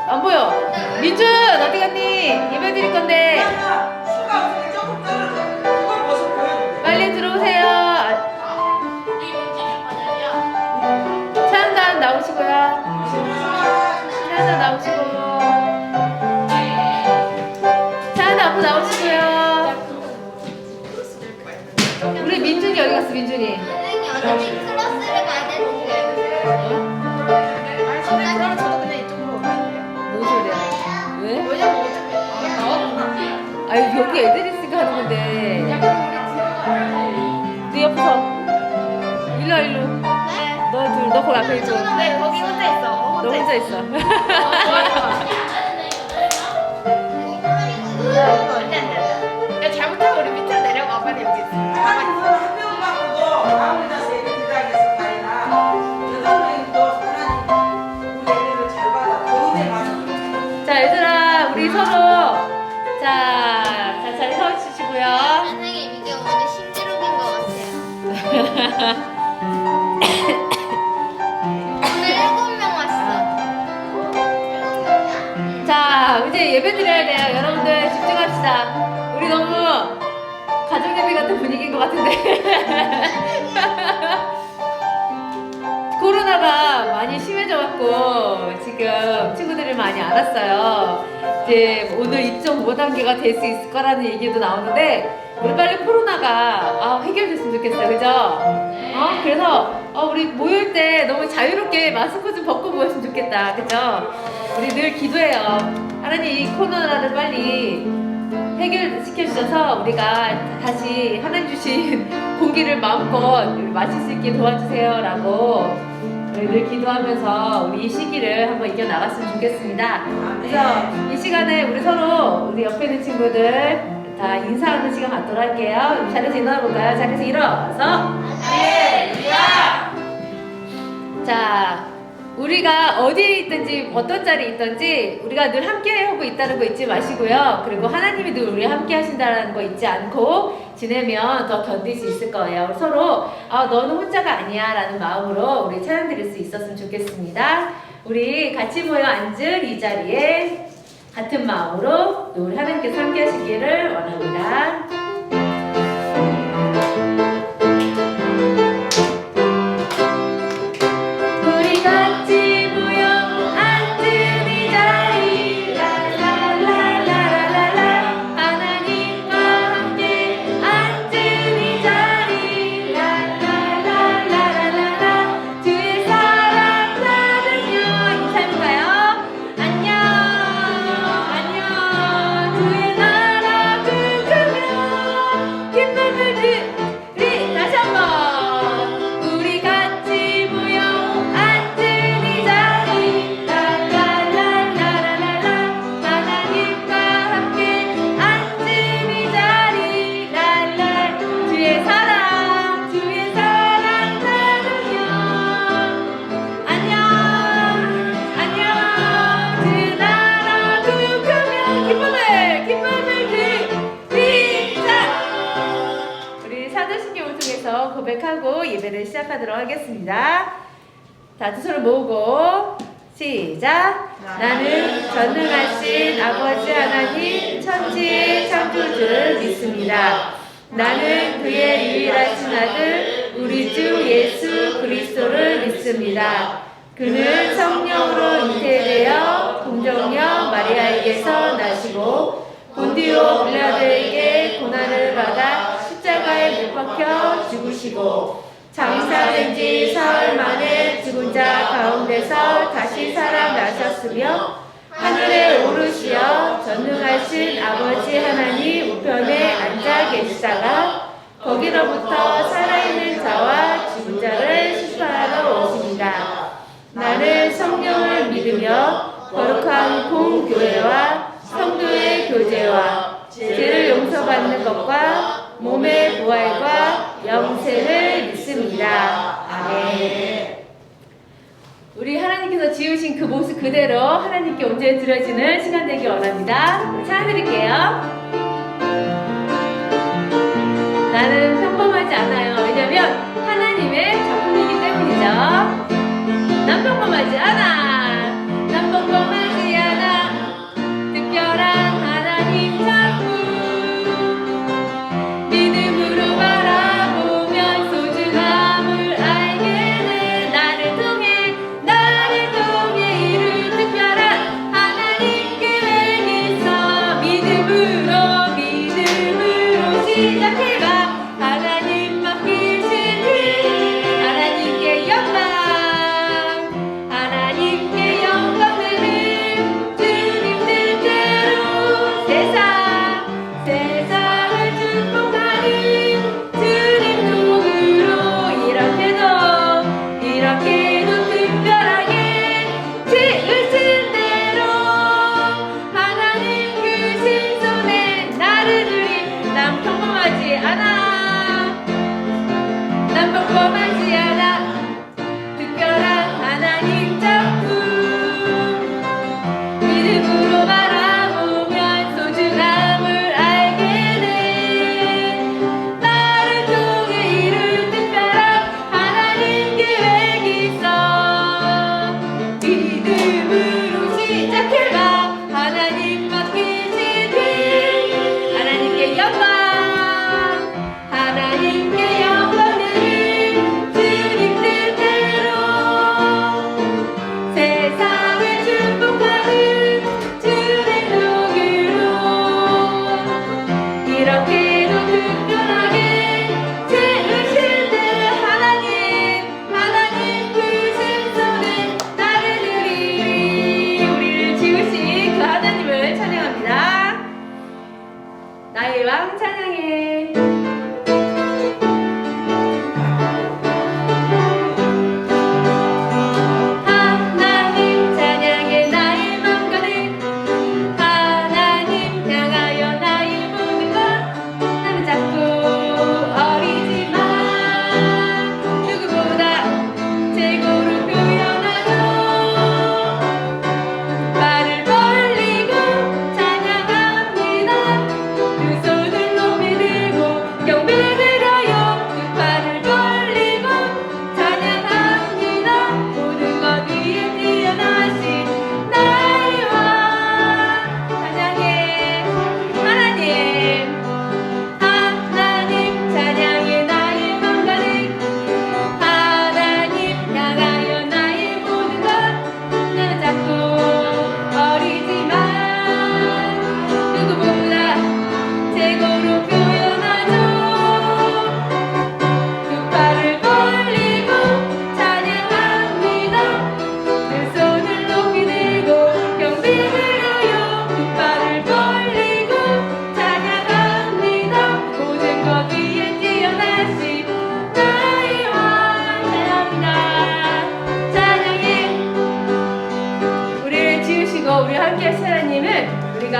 안 보여. 민준 어디 갔니? 예배 드릴 건데 빨리 들어오세요. 차한잔 나오시고요. 차한잔 나오시고. 차한잔 앞으로 나오시고요. 우리 민준이 어디 갔어? 민준이. 선생님, 클래스를 가야 되는데. 아니 선생님 그러면 저도 그냥 이쪽으로 오면 돼요. 뭔 소리야? 왜? 왜냐면 어차피 나왔구나. 아유 여기 애들이 있으니까 하는 건데. 야 그럼 우리 들어가요. 네 옆에서. 일로 와, 일로. 너 거기 앞에 있고. 네 거기 혼자 있어. 너 혼자 있어. 좋아 좋아. 안돼. 야 잘못하면 우리 밑으로 내려가. 빨리 여기 있어. 자 얘들아 우리 서로 자 자리 서주시고요. 선생님, 이게 오늘 신기록인 것 같아요. 오늘 7명 왔어. 자 이제 예배 드려야 돼요. 여러분들 집중합시다. 우리 너무 가족 예배 같은 분위기인 것 같은데. 코로나가 많이 심해져갖고 지금 친구들이 많이 안 왔어요. 이제 오늘 2.5단계가 될 수 있을 거라는 얘기도 나오는데 우리 빨리 코로나가 해결됐으면 좋겠어요. 그죠? 그래서 우리 모일 때 너무 자유롭게 마스크 좀 벗고 모였으면 좋겠다. 그죠? 우리 늘 기도해요. 하나님 이 코로나를 빨리 해결시켜 주셔서 우리가 다시 하나님 주신 공기를 마음껏 마실 수 있게 도와주세요 라고 우리 늘 기도하면서 우리 이 시기를 한번 이겨나갔으면 좋겠습니다. 그래서 이 시간에 우리 서로 우리 옆에 있는 친구들 다 인사하는 시간 갖도록 할게요. 자리에서 일어나볼까요? 자리에서 일어서 자 우리가 어디에 있든지 어떤 자리에 있든지 우리가 늘 함께 하고 있다는 거 잊지 마시고요. 그리고 하나님이 늘 우리 함께 하신다는 거 잊지 않고 지내면 더 견딜 수 있을 거예요. 서로 너는 혼자가 아니야 라는 마음으로 우리 찬양 드릴 수 있었으면 좋겠습니다. 우리 같이 모여 앉은 이 자리에 같은 마음으로 우리 하나님께서 함께 하시기를 원합니다. 우리 같이 모여 앉은 이 자리 라라라라라라라 하나님과 함께 앉은 이 자리 라라라라라라라 주의 사랑 나누며 인사해볼까요? 안녕 안녕 주의 나라 부르며 기쁨을 우리 다시 한번 우리 같이 모여 앉은 이 자리 라라라라라라라 하나님과 함께 앉은 이 자리 랄랄 주의 사랑 나누며 안녕 안녕 주의 나라 구육하며 기쁨을 드리자 우리 사도신경을 통해서 고백하고 예배를 시작하도록 하겠습니다. 자, 두 손을 모으고 시작. 나는 전능하신 아버지 하나님 천지의 창조주를 믿습니다. 나는 그의 유일하신 아들 우리 주 예수 그리스도를 믿습니다. 그는 성령으로 잉태되어 동정녀 마리아에게서 나시고 본디오 빌라도에게 고난을 받아 십자가에 못 박혀 죽으시고 장사된 지 사흘 만에 죽은 자 가운데서 다시 살아나셨으며 하늘에 오르시어 전능하신 아버지 하나님 우편에 앉아 계시다가 거기로부터 살아있는 자와 죽은 자를 심판하러 오십니다. 나는 성령을 믿으며 거룩한 공교회와 성도의 교제와 죄를 용서받는 것과 몸의 부활과 영생을 믿습니다. 아멘. 우리 하나님께서 지으신 그 모습 그대로 하나님께 온전히 드려지는 시간 되기 원합니다. 찬양 드릴게요. 나는 평범하지 않아요. 왜냐면 하나님의 작품이기 때문이죠. 난 평범하지 않아. 난 평범하지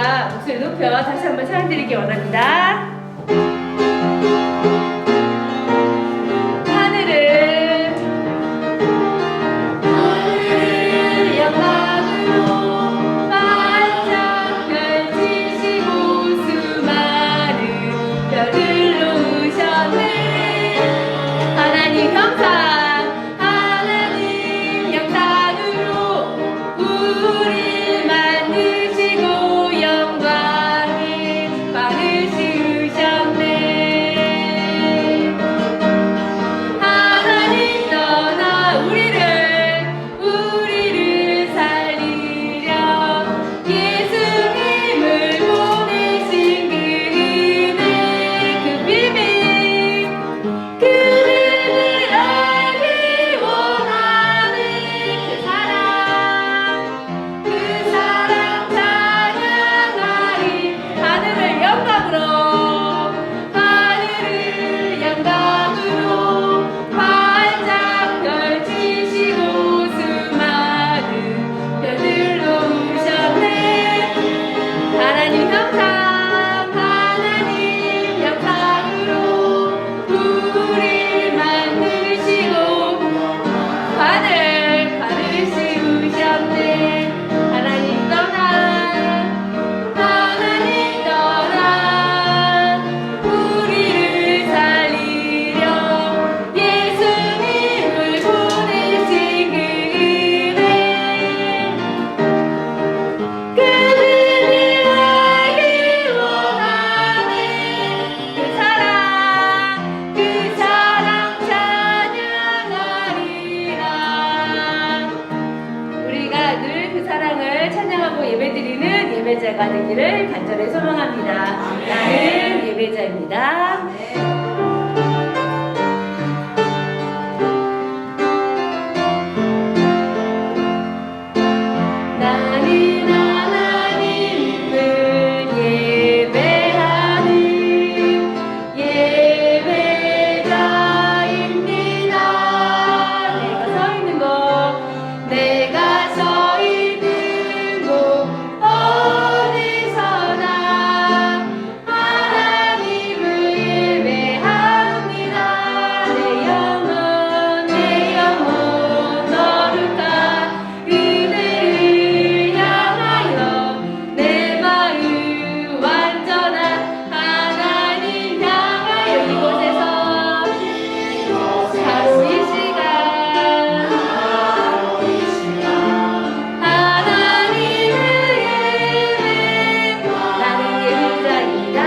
우리가 목소리 높여 다시 한번 찬양 드리기 원합니다. 예배자가 되기를 간절히 소망합니다. 나는 예배자입니다. 나는 하나님을 예배하는 예배자입니다. 내가 서 있는 곳 어디서나 하나님을 예배합니다. 내 영혼 거룩한 그대를 향하여 내 마음 완전한 하나님 향하여 이곳에서 바로 이 시간 하나님을 나는 예배자입니다.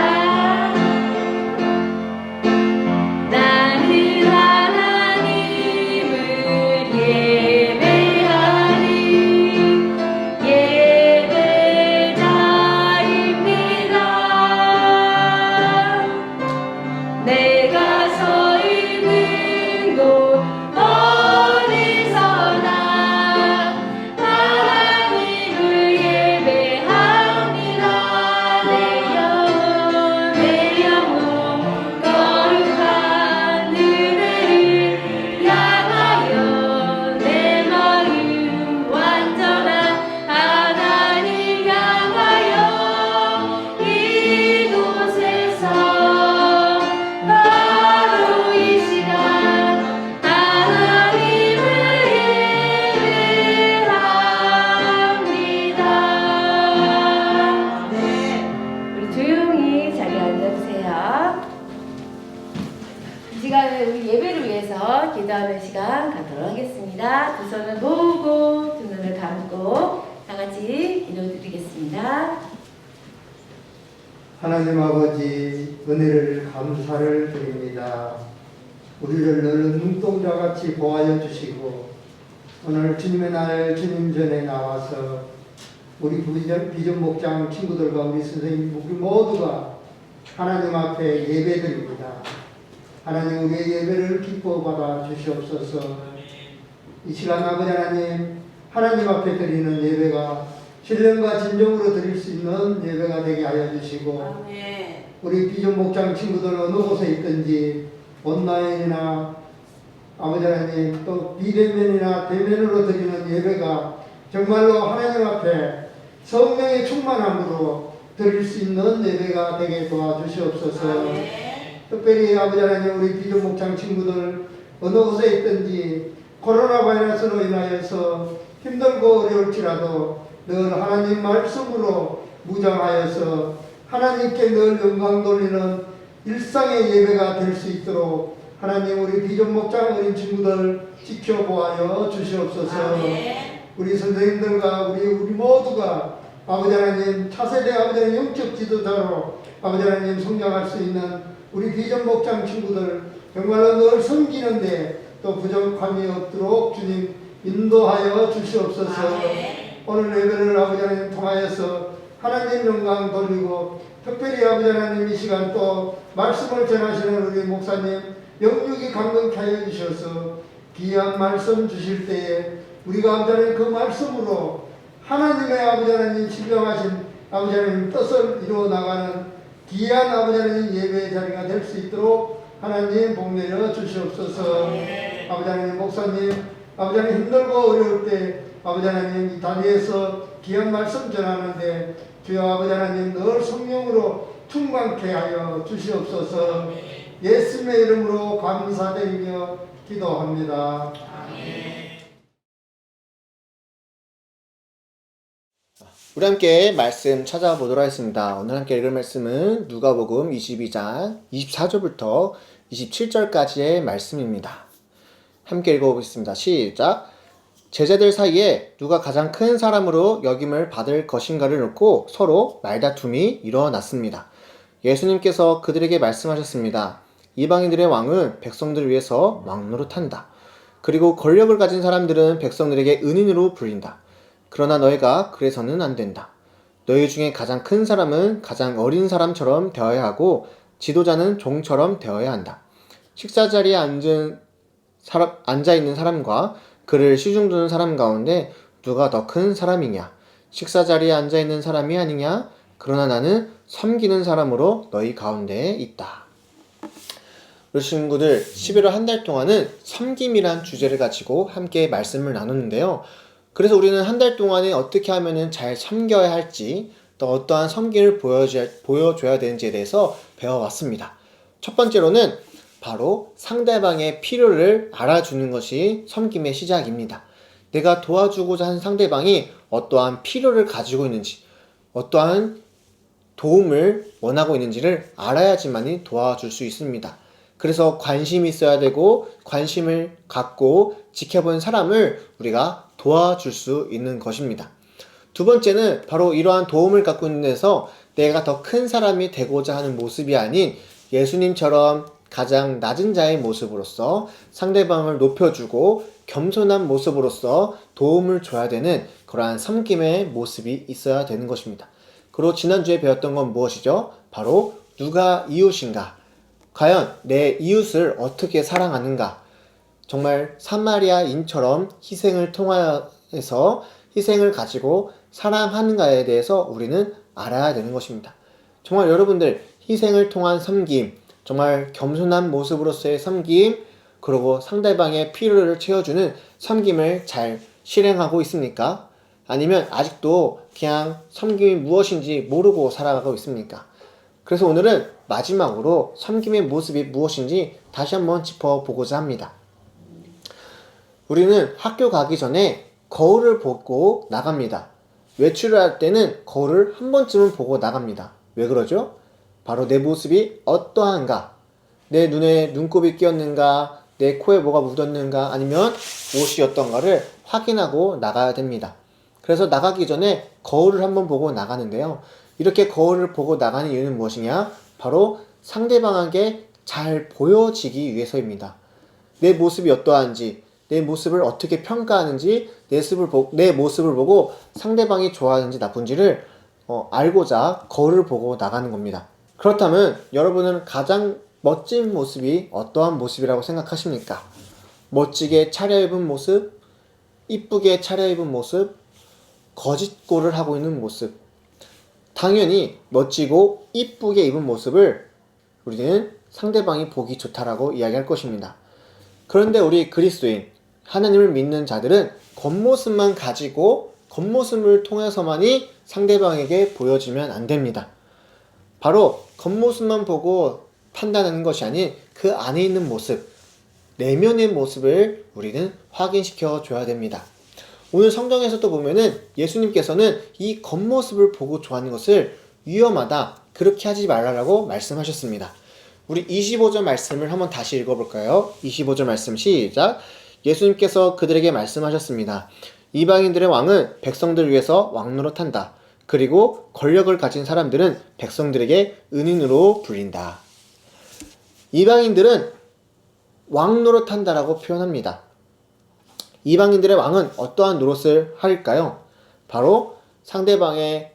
나는 하나님을 예배하는 예배자입니다. 내가 서 있는 곳 어디서나 하나님을 예배합니다. 내 영혼 거룩한 그대를 향하여 내 마음 완전한 하나님 향하여 이곳에서 바로 이 시간 하나님을 예배합니다. 우리 조용히 자리에 앉아주세요. 이 시간은 우리 예배를 위해서 기도하는 시간 갖도록 하겠습니다. 두 손을 모으고 두 눈을 감고 다 같이 기도드리겠습니다. 하나님 아버지 은혜를 감사를 드립니다. 우리를 늘 눈동자같이 보아여 주시고 오늘 주님의 날 주님 전에 나와서 우리 비전 목장 친구들과 우리 선생님 우리 모두가 하나님 앞에 예배드립니다. 하나님 우리의 예배를 기뻐 받아 주시옵소서. 이 시간 아버지 하나님 앞에 드리는 예배가 신령과 진정으로 드릴 수 있는 예배가 되게 하여 주시고 우리 비전 목장 친구들 어느 곳에 있든지 온라인이나 아버지 하나님 또 비대면이나 대면으로 드리는 예배가 정말로 하나님 앞에 성령의 충만함으로 드릴 수 있는 예배가 되게 도와주시옵소서. 특별히 아버지 하나님 우리 비전 목장 친구들 어느 곳에 있든지 코로나 바이러스로 인하여서 힘들고 어려울지라도 늘 하나님 말씀으로 무장하여서 하나님께 늘 영광 돌리는 일상의 예배가 될 수 있도록 하나님 우리 비전 목장 어린 친구들 지켜보아여 주시옵소서. 우리 선생님들과 우리 모두가 아버지 하나님 차세대 아버지 하나님 영적 지도자로 아버지 하나님 성장할 수 있는 우리 비전 목장 친구들 정말로 늘 섬기는데 또 부족함이 없도록 주님 인도하여 주시옵소서. 오늘 예배를 아버지 하나님 통하여서 하나님 영광 돌리고 특별히 아버지 하나님 이 시간 또 말씀을 전하시는 우리 목사님 영육이 감동케 하여 주셔서 귀한 말씀 주실 때에 우리가 아버지 하나님 그 말씀으로 하나님의 아버지 하나님 신령하신 아버지 하나님 뜻을 이루어 나가는 귀한 아버지 하나님 예배의 자리가 될 수 있도록 하나님 복 내려 주시옵소서. 아버지 하나님 목사님 아버지 하나님 힘들고 어려울 때 아버지 하나님 이 자리에서 귀한 말씀 전하는데 주여 아버지 하나님 늘 성령으로 충만케 하여 주시옵소서. 예수님의 이름으로 감사드리며 기도합니다. 우리 함께 말씀 찾아보도록 하겠습니다. 오늘 함께 읽을 말씀은 누가복음 22장 24절부터 27절까지의 말씀입니다. 함께 읽어보겠습니다. 시작! 제자들 사이에 누가 가장 큰 사람으로 여김을 받을 것인가를 놓고 서로 말다툼이 일어났습니다. 예수님께서 그들에게 말씀하셨습니다. 이방인들의 왕은 백성들을 위해서 왕 노릇한다. 그리고 권력을 가진 사람들은 백성들에게 은인으로 불린다. 그러나 너희가 그래서는 안 된다. 너희 중에 가장 큰 사람은 가장 어린 사람처럼 되어야 하고 지도자는 종처럼 되어야 한다. 식사 자리에 앉아 있는 사람과 그를 시중 두는 사람 가운데 누가 더 큰 사람이냐? 식사 자리에 앉아 있는 사람이 아니냐? 그러나 나는 섬기는 사람으로 너희 가운데에 있다. 우리 친구들 11월 한 달 동안은 섬김이란 주제를 가지고 함께 말씀을 나눴는데요. 그래서 우리는 한 달 동안에 어떻게 하면 잘 섬겨야 할지 또 어떠한 섬김을 보여줘야 되는지에 대해서 배워왔습니다. 첫 번째로는 바로 상대방의 필요를 알아주는 것이 섬김의 시작입니다. 내가 도와주고자 하는 상대방이 어떠한 필요를 가지고 있는지 어떠한 도움을 원하고 있는지를 알아야지만이 도와줄 수 있습니다. 그래서 관심이 있어야 되고 관심을 갖고 지켜본 사람을 우리가 도와줄 수 있는 것입니다. 두 번째는 바로 이러한 도움을 갖고 있는 데서 내가 더 큰 사람이 되고자 하는 모습이 아닌 예수님처럼 가장 낮은 자의 모습으로서 상대방을 높여주고 겸손한 모습으로서 도움을 줘야 되는 그러한 섬김의 모습이 있어야 되는 것입니다. 그리고 지난주에 배웠던 건 무엇이죠? 바로 누가 이웃인가? 과연 내 이웃을 어떻게 사랑하는가? 정말 사마리아인처럼 희생을 통하여서 희생을 가지고 사랑하는가에 대해서 우리는 알아야 되는 것입니다. 정말 여러분들 희생을 통한 섬김, 정말 겸손한 모습으로서의 섬김, 그리고 상대방의 필요를 채워주는 섬김을 잘 실행하고 있습니까? 아니면 아직도 그냥 섬김이 무엇인지 모르고 살아가고 있습니까? 그래서 오늘은 마지막으로 섬김의 모습이 무엇인지 다시 한번 짚어보고자 합니다. 우리는 학교 가기 전에 거울을 보고 나갑니다. 외출을 할 때는 거울을 한 번쯤은 보고 나갑니다. 왜 그러죠? 바로 내 모습이 어떠한가? 내 눈에 눈곱이 끼었는가? 내 코에 뭐가 묻었는가? 아니면 옷이 어떤가를 확인하고 나가야 됩니다. 그래서 나가기 전에 거울을 한번 보고 나가는데요. 이렇게 거울을 보고 나가는 이유는 무엇이냐? 바로 상대방에게 잘 보여지기 위해서입니다. 내 모습이 어떠한지, 내 모습을 어떻게 평가하는지, 내 모습을 보고 상대방이 좋아하는지 나쁜지를 알고자 거울을 보고 나가는 겁니다. 그렇다면 여러분은 가장 멋진 모습이 어떠한 모습이라고 생각하십니까? 멋지게 차려입은 모습, 이쁘게 차려입은 모습, 거짓골을 하고 있는 모습. 당연히 멋지고 이쁘게 입은 모습을 우리는 상대방이 보기 좋다라고 이야기할 것입니다. 그런데 우리 그리스도인, 하나님을 믿는 자들은 겉모습만 가지고 겉모습을 통해서만이 상대방에게 보여지면 안 됩니다. 바로 겉모습만 보고 판단하는 것이 아닌 그 안에 있는 모습, 내면의 모습을 우리는 확인시켜 줘야 됩니다. 오늘 성경에서도 보면은 예수님께서는 이 겉모습을 보고 좋아하는 것을 위험하다, 그렇게 하지 말라라고 말씀하셨습니다. 우리 25절 말씀을 한번 다시 읽어볼까요? 25절 말씀 시작. 예수님께서 그들에게 말씀하셨습니다. 이방인들의 왕은 백성들을 위해서 왕노릇한다. 그리고 권력을 가진 사람들은 백성들에게 은인으로 불린다. 이방인들은 왕노릇한다라고 표현합니다. 이방인들의 왕은 어떠한 노릇을 할까요? 바로 상대방의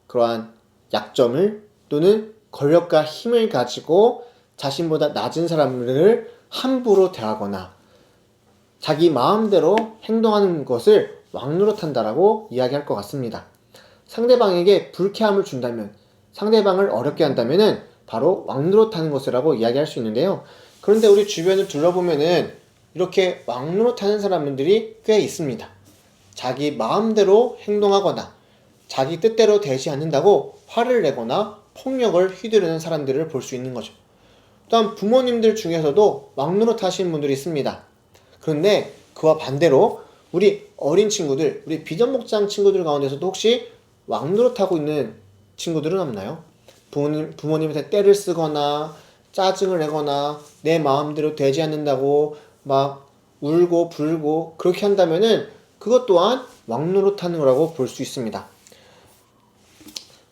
그러한 약점을 또는 권력과 힘을 가지고 자신보다 낮은 사람들을 함부로 대하거나 자기 마음대로 행동하는 것을 왕노릇한다라고 이야기할 것 같습니다. 상대방에게 불쾌함을 준다면, 상대방을 어렵게 한다면은 바로 왕노릇하는 것이라고 이야기할 수 있는데요. 그런데 우리 주변을 둘러보면은 이렇게 왕노릇하는 사람들이 꽤 있습니다. 자기 마음대로 행동하거나 자기 뜻대로 되지 않는다고 화를 내거나 폭력을 휘두르는 사람들을 볼 수 있는 거죠. 또한 부모님들 중에서도 왕노릇하시는 분들이 있습니다. 그런데 그와 반대로 우리 어린 친구들, 우리 비전목장 친구들 가운데서도 혹시 왕노릇하고 있는 친구들은 없나요? 부모님한테 때를 쓰거나 짜증을 내거나 내 마음대로 되지 않는다고 막 울고 불고 그렇게 한다면은 그것 또한 왕노릇하는 거라고 볼 수 있습니다.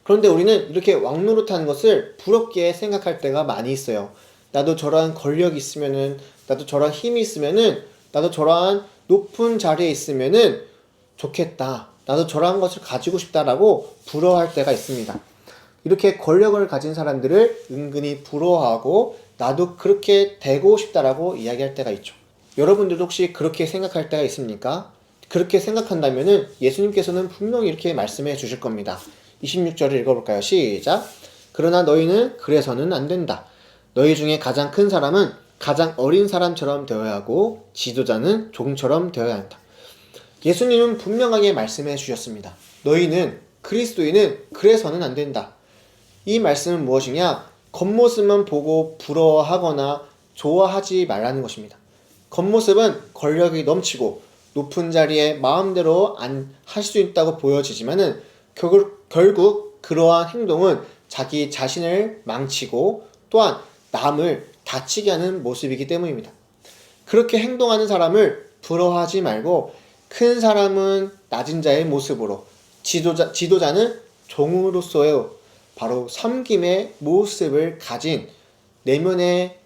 그런데 우리는 이렇게 왕노릇하는 것을 부럽게 생각할 때가 많이 있어요. 나도 저러한 권력이 있으면은, 나도 저러한 힘이 있으면은, 나도 저러한 높은 자리에 있으면은 좋겠다. 나도 저러한 것을 가지고 싶다라고 부러워할 때가 있습니다. 이렇게 권력을 가진 사람들을 은근히 부러워하고 나도 그렇게 되고 싶다라고 이야기할 때가 있죠. 여러분들도 혹시 그렇게 생각할 때가 있습니까? 그렇게 생각한다면은 예수님께서는 분명히 이렇게 말씀해 주실 겁니다. 26절을 읽어볼까요? 시작. 그러나 너희는 그래서는 안 된다. 너희 중에 가장 큰 사람은 가장 어린 사람처럼 되어야 하고 지도자는 종처럼 되어야 한다. 예수님은 분명하게 말씀해 주셨습니다. 너희는, 그리스도인은 그래서는 안 된다. 이 말씀은 무엇이냐? 겉모습만 보고 부러워하거나 좋아하지 말라는 것입니다. 겉모습은 권력이 넘치고 높은 자리에 마음대로 안 할 수 있다고 보여지지만은 결국 그러한 행동은 자기 자신을 망치고 또한 남을 다치게 하는 모습이기 때문입니다. 그렇게 행동하는 사람을 부러워하지 말고 큰 사람은 낮은 자의 모습으로, 지도자는 종으로서의 바로 섬김의 모습을 가진 내면의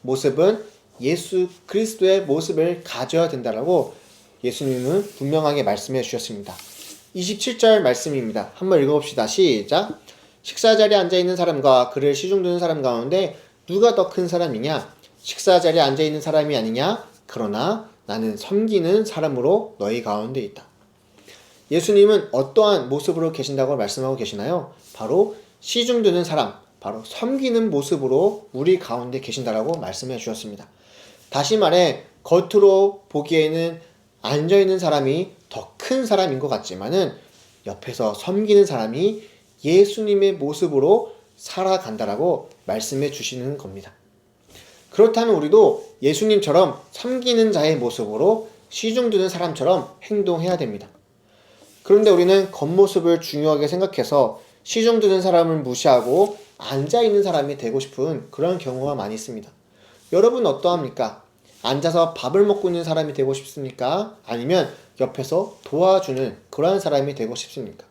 모습은 예수 그리스도의 모습을 가져야 된다라고 예수님은 분명하게 말씀해 주셨습니다. 27절 말씀입니다. 한번 읽어봅시다. 시작. 식사 자리에 앉아있는 사람과 그를 시중드는 사람 가운데 누가 더 큰 사람이냐? 식사 자리에 앉아있는 사람이 아니냐? 그러나 나는 섬기는 사람으로 너희 가운데 있다. 예수님은 어떠한 모습으로 계신다고 말씀하고 계시나요? 바로 시중드는 사람, 바로 섬기는 모습으로 우리 가운데 계신다라고 말씀해 주셨습니다. 다시 말해 겉으로 보기에는 앉아있는 사람이 더 큰 사람인 것 같지만은 옆에서 섬기는 사람이 예수님의 모습으로 살아간다라고 말씀해 주시는 겁니다. 그렇다면 우리도 예수님처럼 섬기는 자의 모습으로 시중드는 사람처럼 행동해야 됩니다. 그런데 우리는 겉모습을 중요하게 생각해서 시중드는 사람을 무시하고 앉아있는 사람이 되고 싶은 그런 경우가 많이 있습니다. 여러분 어떠합니까? 앉아서 밥을 먹고 있는 사람이 되고 싶습니까? 아니면 옆에서 도와주는 그러한 사람이 되고 싶습니까?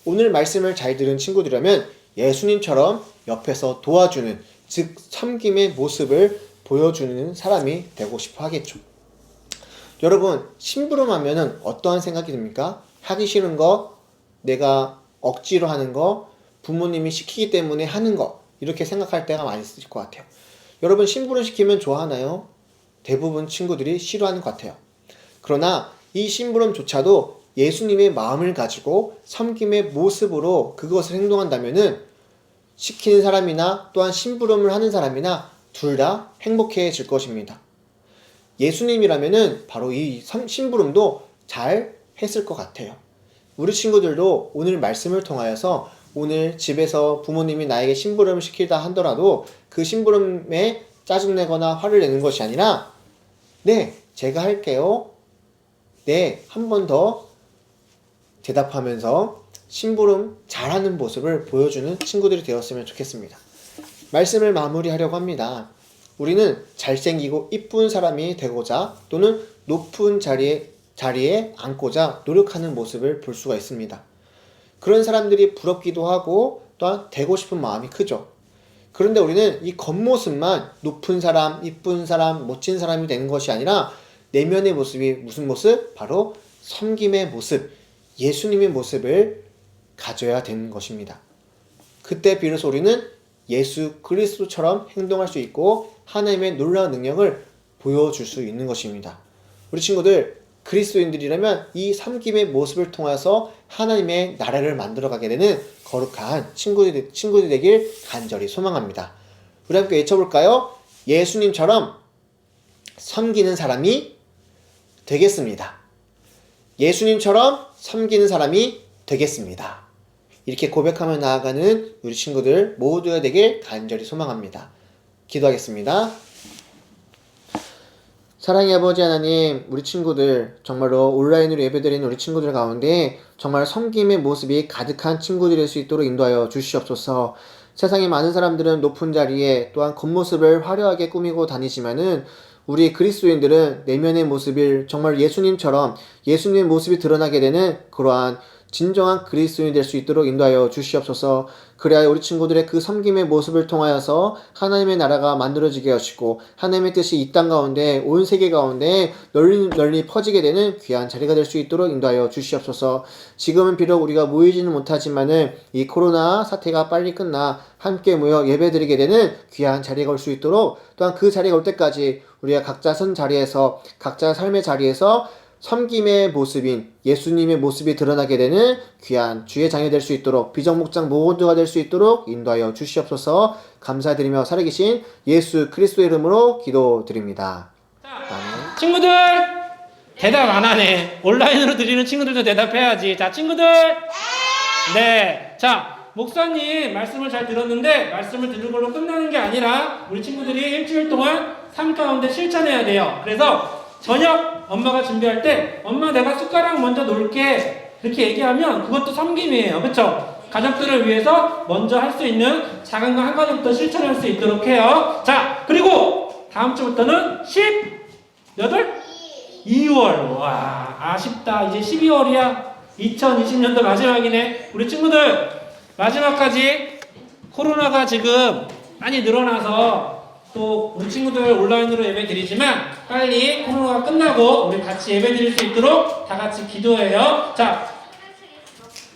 오늘 말씀을 잘 들은 친구들이라면 예수님처럼 옆에서 도와주는, 즉 섬김의 모습을 보여주는 사람이 되고 싶어 하겠죠. 여러분, 심부름하면 어떠한 생각이 듭니까? 하기 싫은 거, 내가 억지로 하는 거, 부모님이 시키기 때문에 하는 거, 이렇게 생각할 때가 많이 있을 것 같아요. 여러분, 심부름 시키면 좋아하나요? 대부분 친구들이 싫어하는 것 같아요. 그러나 이 심부름조차도 예수님의 마음을 가지고 섬김의 모습으로 그것을 행동한다면은 시키는 사람이나 또한 심부름을 하는 사람이나 둘 다 행복해질 것입니다. 예수님이라면은 바로 이 심부름도 잘 했을 것 같아요. 우리 친구들도 오늘 말씀을 통하여서 오늘 집에서 부모님이 나에게 심부름을 시키다 하더라도 그 심부름에 짜증내거나 화를 내는 것이 아니라 네, 제가 할게요. 네, 한 번 더 대답하면서 심부름 잘하는 모습을 보여주는 친구들이 되었으면 좋겠습니다. 말씀을 마무리하려고 합니다. 우리는 잘생기고 이쁜 사람이 되고자 또는 높은 자리에 앉고자 노력하는 모습을 볼 수가 있습니다. 그런 사람들이 부럽기도 하고 또한 되고 싶은 마음이 크죠. 그런데 우리는 이 겉모습만 높은 사람, 이쁜 사람, 멋진 사람이 되는 것이 아니라 내면의 모습이 무슨 모습? 바로 섬김의 모습, 예수님의 모습을 가져야 되는 것입니다. 그때 비로소 우리는 예수 그리스도처럼 행동할 수 있고 하나님의 놀라운 능력을 보여줄 수 있는 것입니다. 우리 친구들, 그리스도인들이라면 이 섬김의 모습을 통해서 하나님의 나라를 만들어가게 되는 거룩한 친구들이 되길 간절히 소망합니다. 우리 함께 외쳐볼까요? 예수님처럼 섬기는 사람이 되겠습니다. 예수님처럼 섬기는 사람이 되겠습니다. 이렇게 고백하며 나아가는 우리 친구들 모두가 되길 간절히 소망합니다. 기도하겠습니다. 사랑의 아버지 하나님, 우리 친구들 정말로 온라인으로 예배드리는 우리 친구들 가운데 정말 섬김의 모습이 가득한 친구들이 될 수 있도록 인도하여 주시옵소서. 세상에 많은 사람들은 높은 자리에 또한 겉모습을 화려하게 꾸미고 다니지만은 우리 그리스도인들은 내면의 모습을 정말 예수님처럼 예수님의 모습이 드러나게 되는 그러한 진정한 그리스도인이 될 수 있도록 인도하여 주시옵소서. 그래야 우리 친구들의 그 섬김의 모습을 통하여서 하나님의 나라가 만들어지게 하시고 하나님의 뜻이 이 땅 가운데 온 세계 가운데 널리 퍼지게 되는 귀한 자리가 될 수 있도록 인도하여 주시옵소서. 지금은 비록 우리가 모이지는 못하지만은 이 코로나 사태가 빨리 끝나 함께 모여 예배드리게 되는 귀한 자리가 올 수 있도록 또한 그 자리가 올 때까지 우리가 각자 선 자리에서 각자 삶의 자리에서 섬김의 모습인 예수님의 모습이 드러나게 되는 귀한 주의 장이 될 수 있도록 비정목장 모두가 될 수 있도록 인도하여 주시옵소서. 감사드리며 살아계신 예수 그리스도의 이름으로 기도드립니다. 아멘. 친구들 대답 안 하네. 온라인으로 드리는 친구들도 대답해야지. 자, 친구들. 네. 자, 목사님 말씀을 잘 들었는데 말씀을 들은 걸로 끝나는 게 아니라 우리 친구들이 일주일 동안 삶 가운데 실천해야 돼요. 그래서 저녁 엄마가 준비할 때 엄마 내가 숟가락 먼저 놓을게 이렇게 얘기하면 그것도 섬김이에요. 그쵸? 가족들을 위해서 먼저 할 수 있는 작은 거 한 가지부터 실천할 수 있도록 해요. 자, 그리고 다음 주부터는 2월. 와, 아쉽다. 이제 12월이야. 2020년도 마지막이네. 우리 친구들 마지막까지 코로나가 지금 많이 늘어나서 또 우리 친구들 온라인으로 예배 드리지만 빨리 코로나가 끝나고 우리 같이 예배 드릴 수 있도록 다 같이 기도해요. 자,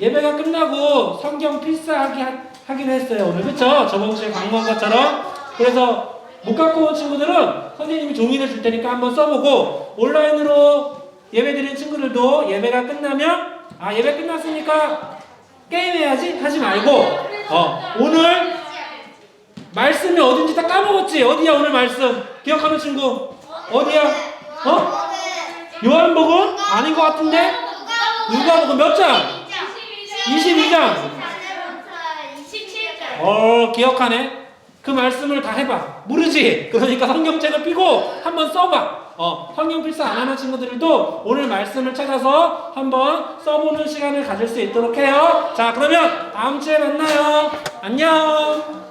예배가 끝나고 성경 필사하기 하기로 했어요. 오늘 그쵸? 저번 주에 광고한 것처럼. 그래서 못 갖고 온 친구들은 선생님이 종이를 줄 테니까 한번 써보고 온라인으로 예배 드리는 친구들도 예배가 끝나면 예배 끝났으니까 게임해야지 하지 말고 오늘 말씀이 어딘지 다 까먹었지? 어디야 오늘 말씀? 기억하는 친구? 어디야? 요한복음? 아닌 것 같은데? 누가복음 몇 장? 22장. 기억하네? 그 말씀을 다 해봐. 모르지? 그러니까 성경책을 펴고 한번 써봐. 성경 필사 안 하는 친구들도 오늘 말씀을 찾아서 한번 써보는 시간을 가질 수 있도록 해요. 자, 그러면 다음 주에 만나요. 안녕.